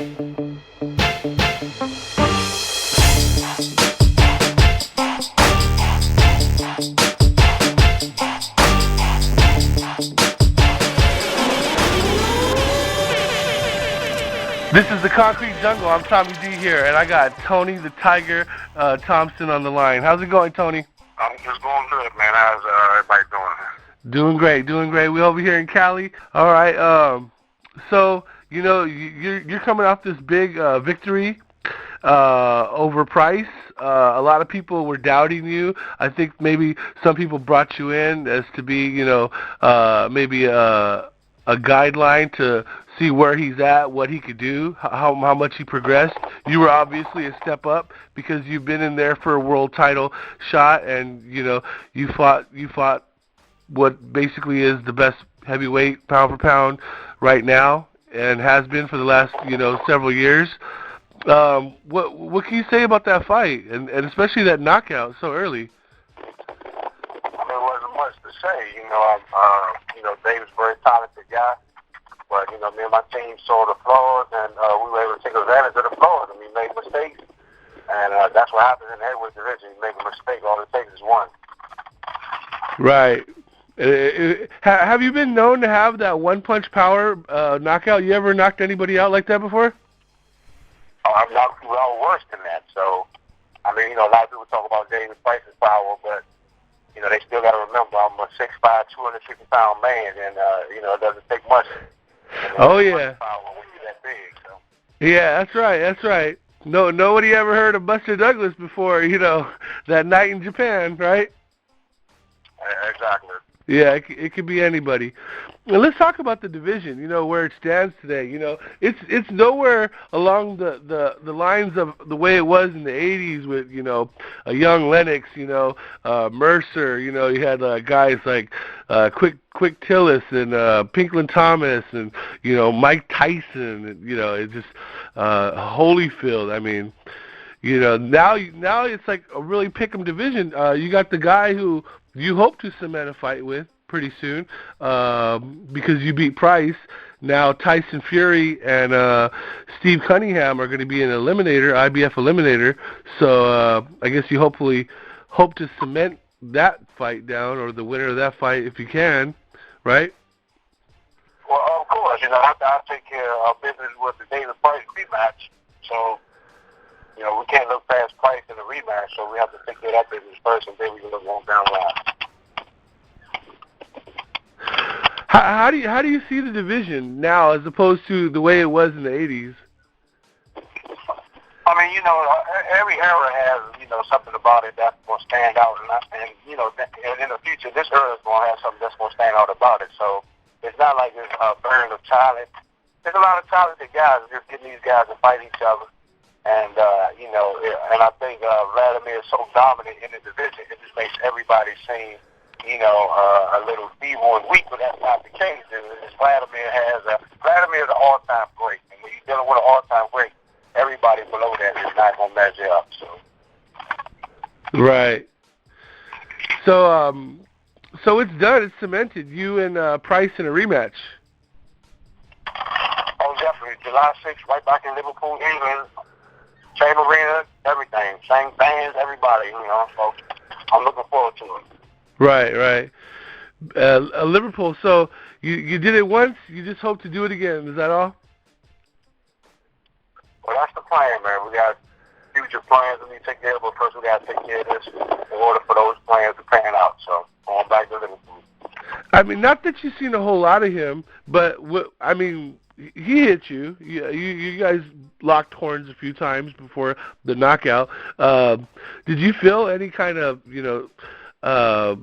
This is the Concrete Jungle. I'm Tommy D here, and I got Tony the Tiger Thompson on the line. How's it going, Tony? I'm just going good, man. How's everybody doing? Doing great, doing great. We over here in Cali. All right. So you know you're coming off this big victory over Price. A lot of people were doubting you. I think maybe some people brought you in as to be, maybe a guideline to see where he's at, what he could do, how much he progressed. You were obviously a step up because you've been in there for a world title shot, and you fought what basically is the best heavyweight pound for pound right now, and has been for the last several years. What can you say about that fight, and especially that knockout so early? There wasn't much to say. Dave's a very talented guy, but me and my team saw the flaws, and we were able to take advantage of the flaws. And we made mistakes, and that's what happens in the heavyweight division. You make a mistake, all it takes is one. Right. Have you been known to have that one-punch power knockout? You ever knocked anybody out like that before? I've knocked people out worse than that. So, a lot of people talk about David Price's power, but they still got to remember I'm a 6'5", 250-pound man, and it doesn't take much. Oh yeah. Power when you're that big. So. Yeah, that's right. No, nobody ever heard of Buster Douglas before. That night in Japan, right? Exactly. Yeah, it could be anybody. Well, let's talk about the division. Where it stands today. It's nowhere along the lines of the way it was in the '80s with a young Lennox, Mercer. You had guys like Quick Tillis and Pinklin Thomas and Mike Tyson and it just Holyfield. Now it's like a really pick'em division. You got the guy who you hope to cement a fight with pretty soon because you beat Price. Now Tyson Fury and Steve Cunningham are going to be an eliminator, IBF eliminator. So I guess you hopefully hope to cement that fight down, or the winner of that fight if you can, right? Well, of course. I take care of business with the David Price rematch. So, we can't look past Price in the rematch, so we have to take care of that business first, and then we can look on down the line. How do you see the division now as opposed to the way it was in the '80s? Every era has something about it that's going to stand out, and in the future, this era is going to have something that's going to stand out about it. So it's not like there's a burn of talent. There's a lot of talented guys. Just getting these guys to fight each other. And, and I think Vladimir is so dominant in the division, it just makes everybody seem, a little feeble and weak, but that's not the case. Vladimir is an all-time great. And when you're dealing with an all-time great, everybody below that is not going to measure up. Right. So it's done. It's cemented. You and Price in a rematch. Oh, definitely. July 6th, right back in Liverpool, England. Same arena, everything, same fans, everybody, so I'm looking forward to it. Right. Liverpool, so you did it once, you just hope to do it again, is that all? Well, that's the plan, man. We got future plans that we take care of, but first we got to take care of this in order for those plans to pan out, so going back to Liverpool. Not that you've seen a whole lot of him, but, he hit you. You guys locked horns a few times before the knockout. Did you feel any kind of, I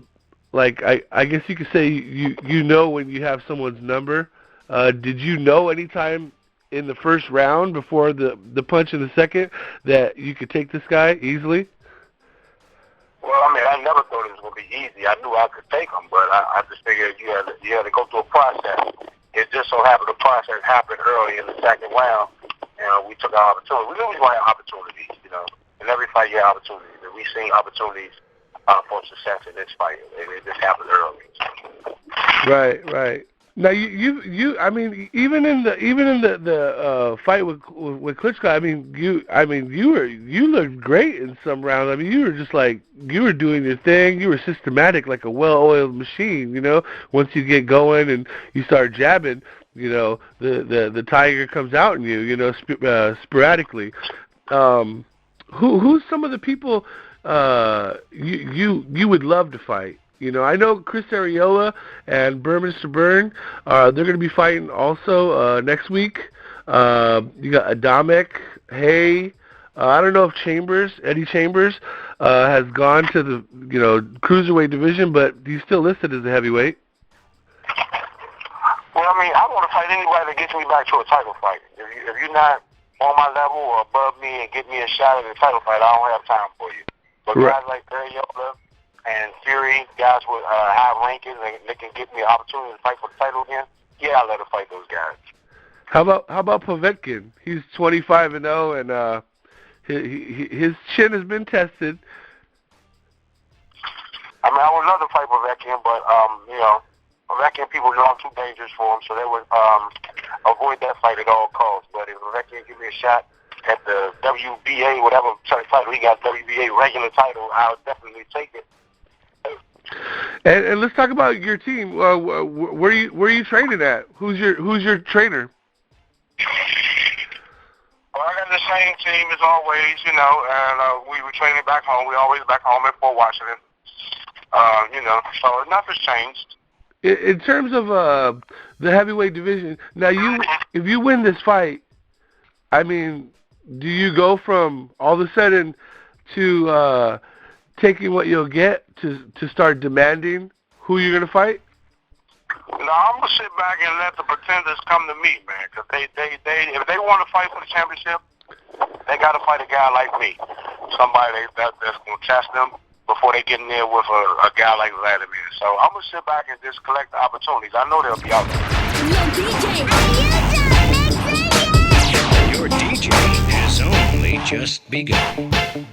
guess you could say when you have someone's number? Did you know any time in the first round before the punch in the second that you could take this guy easily? Well, I never thought it was going to be easy. I knew I could take him, but I just figured you had to go through a process. It just so happened the process happened early in the second round, and we took our opportunity. We knew we had opportunities, In every fight, you have opportunities. And we've seen opportunities for success in this fight. It just happened early. Right. Now I mean even in the fight with Klitschko, I mean you looked great in some rounds. I mean you were just like you were doing your thing. You were systematic like a well-oiled machine, you know. Once you get going and you start jabbing, you know, the tiger comes out in you, you know, sporadically. Who's some of the people you would love to fight? You know, I know Chris Arreola and Mr. Byrne. They're going to be fighting also next week. You got Adamek, Hay. I don't know if Eddie Chambers, has gone to the cruiserweight division, but he's still listed as a heavyweight. Well, I mean, I want to fight anybody that gets me back to a title fight. If you're not on my level or above me and get me a shot at a title fight, I don't have time for you. But guys like Arreola and Fury, guys with high rankings, and they can give me an opportunity to fight for the title again, yeah, I'll let them fight those guys. How about Povetkin? He's 25-0, and his chin has been tested. I mean, I would love to fight Povetkin, but Povetkin people know I'm too dangerous for him, so they would avoid that fight at all costs. But if Povetkin give me a shot at the WBA, whatever title he got, WBA regular title, I would definitely take it. And let's talk about your team. Where are you training at? Who's your trainer? Well, I got the same team as always, you know, and we were training back home. We always back home in Fort Washington. So nothing's changed. In terms of the heavyweight division, now if you win this fight, I mean, do you go from all of a sudden to taking what you'll get to start demanding who you're going to fight? No, I'm going to sit back and let the pretenders come to me, man, because if they want to fight for the championship, they got to fight a guy like me, somebody that's going to test them before they get in there with a guy like Vladimir. So I'm going to sit back and just collect the opportunities. I know they'll be out there. Your DJ has only just begun.